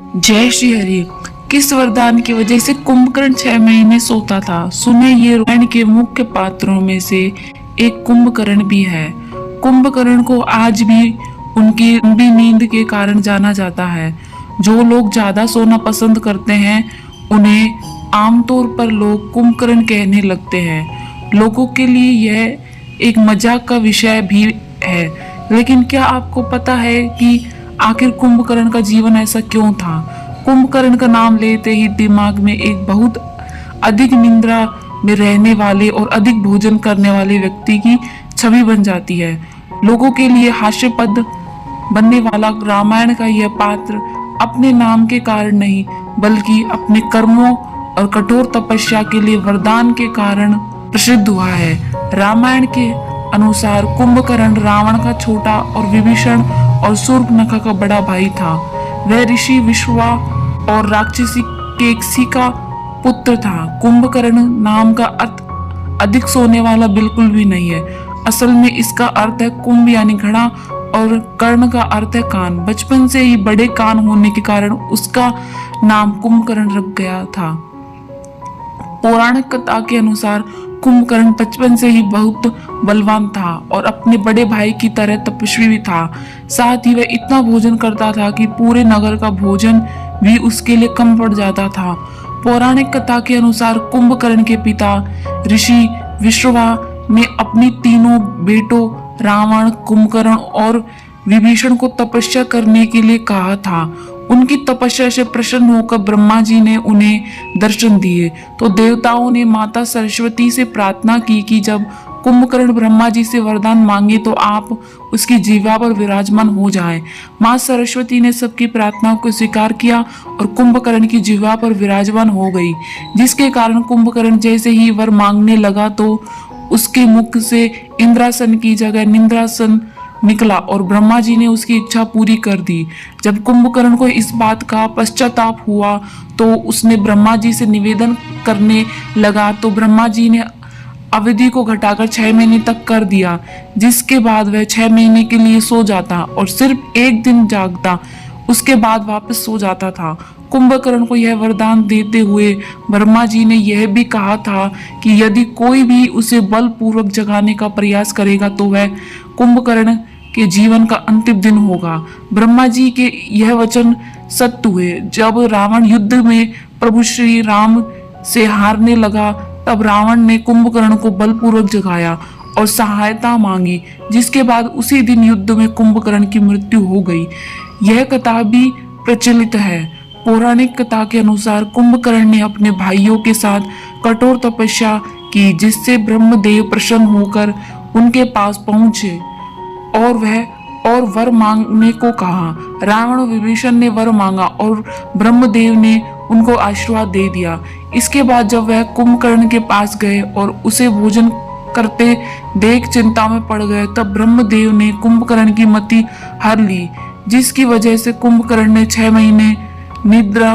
जय श्री हरि। किस वरदान की वजह से कुंभकर्ण 6 महीने सोता था? सुने, ये रामायण के मुख्य पात्रों में से एक कुंभकर्ण भी है। कुंभकर्ण को आज भी उनकी लंबी नींद के कारण जाना जाता है। जो लोग ज्यादा सोना पसंद करते हैं उन्हें आमतौर पर लोग कुंभकर्ण कहने लगते हैं। लोगों के लिए यह एक मजाक का विषय भी है, लेकिन क्या आपको पता है कि आखिर कुंभकर्ण का जीवन ऐसा क्यों था? कुंभकर्ण का नाम लेते ही दिमाग में एक बहुत अधिक निंद्रा में रहने वाले और अधिक भोजन करने वाले व्यक्ति की छवि बन जाती है। लोगों के लिए हास्यास्पद बनने वाला रामायण का यह पात्र अपने नाम के कारण नहीं, बल्कि अपने कर्मों और कठोर तपस्या के लिए वरदान के कारण प्रसिद्ध हुआ है। रामायण के अनुसार कुंभकर्ण रावण का छोटा और विभीषण और शूर्पणखा का बड़ा भाई था। वह ऋषि विश्रवा और राक्षसी केकसी का पुत्र था। कुंभकर्ण नाम का अर्थ अधिक सोने वाला बिल्कुल भी नहीं है। असल में इसका अर्थ है कुंभ यानी घड़ा और कर्ण का अर्थ है कान। बचपन से ही बड़े कान होने के कारण उसका नाम कुंभकर्ण रख गया था। पौराणिक कथा के अनुसार कुंभकर्ण बचपन से ही बहुत बलवान था और अपने बड़े भाई की तरह तपस्वी भी था। साथ ही वह इतना भोजन करता था कि पूरे नगर का भोजन भी उसके लिए कम पड़ जाता था। पौराणिक कथा के अनुसार कुंभकर्ण के पिता ऋषि विश्रवा ने अपनी तीनों बेटों रावण, कुंभकर्ण और विभीषण को तपस्या करने के लिए कहा था। उनकी तपस्या से प्रसन्न होकर ब्रह्मा जी ने उन्हें दर्शन दिए तो देवताओं ने माता सरस्वती से प्रार्थना की कि जब कुंभकर्ण ब्रह्मा जी से वरदान मांगे तो आप उसकी जीवा पर विराजमान हो जाएं। मां सरस्वती ने सबकी प्रार्थना को स्वीकार किया और कुंभकर्ण की जीवा पर विराजमान हो गई, जिसके कारण कुंभकर्ण जैसे ही वर मांगने लगा तो उसके मुख से इंद्रासन की जगह निंद्रासन निकला और ब्रह्मा जी ने उसकी इच्छा पूरी कर दी। जब कुंभकर्ण को इस बात का पश्चाताप हुआ तो उसने ब्रह्मा जी से निवेदन करने लगा तो ब्रह्मा जी ने अवधि को घटाकर 6 महीने तक कर दिया, जिसके बाद वह 6 महीने के लिए सो जाता और सिर्फ एक दिन जागता, उसके बाद वापस सो जाता था। कुंभकर्ण को यह वरदान देते हुए ब्रह्मा जी ने यह भी कहा था कि यदि कोई भी उसे बलपूर्वक जगाने का प्रयास करेगा तो वह कुंभकर्ण के जीवन का अंतिम दिन होगा। ब्रह्मा जी के यह वचन सत्य हुए। जब रावण युद्ध में प्रभु श्री राम से हारने लगा तब रावण ने कुंभकर्ण को बलपूर्वक जगाया और सहायता मांगी, जिसके बाद उसी दिन युद्ध में कुंभकर्ण की मृत्यु हो गई। यह कथा भी प्रचलित है। पौराणिक कथा के अनुसार कुंभकर्ण ने अपने भाइयों के साथ कठोर तपस्या की, जिससे ब्रह्मदेव प्रसन्न होकर उनके पास पहुंचे और वर मांगने को कहा। रावण और विभीषण ने वर मांगा और ब्रह्मदेव ने उनको आशीर्वाद दे दिया। इसके बाद जब वह कुंभकर्ण के पास गए और उसे भोजन करते देख चिंता में पड़ गए तब ब्रह्मदेव ने कुंभकर्ण की मति हर ली, जिसकी वजह से कुंभकर्ण ने 6 महीने निद्रा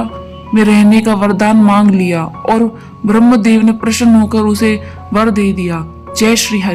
में रहने का वरदान मांग लिया और ब्रह्मदेव ने प्रसन्न होकर उसे वर दे दिया। जय श्री हरि।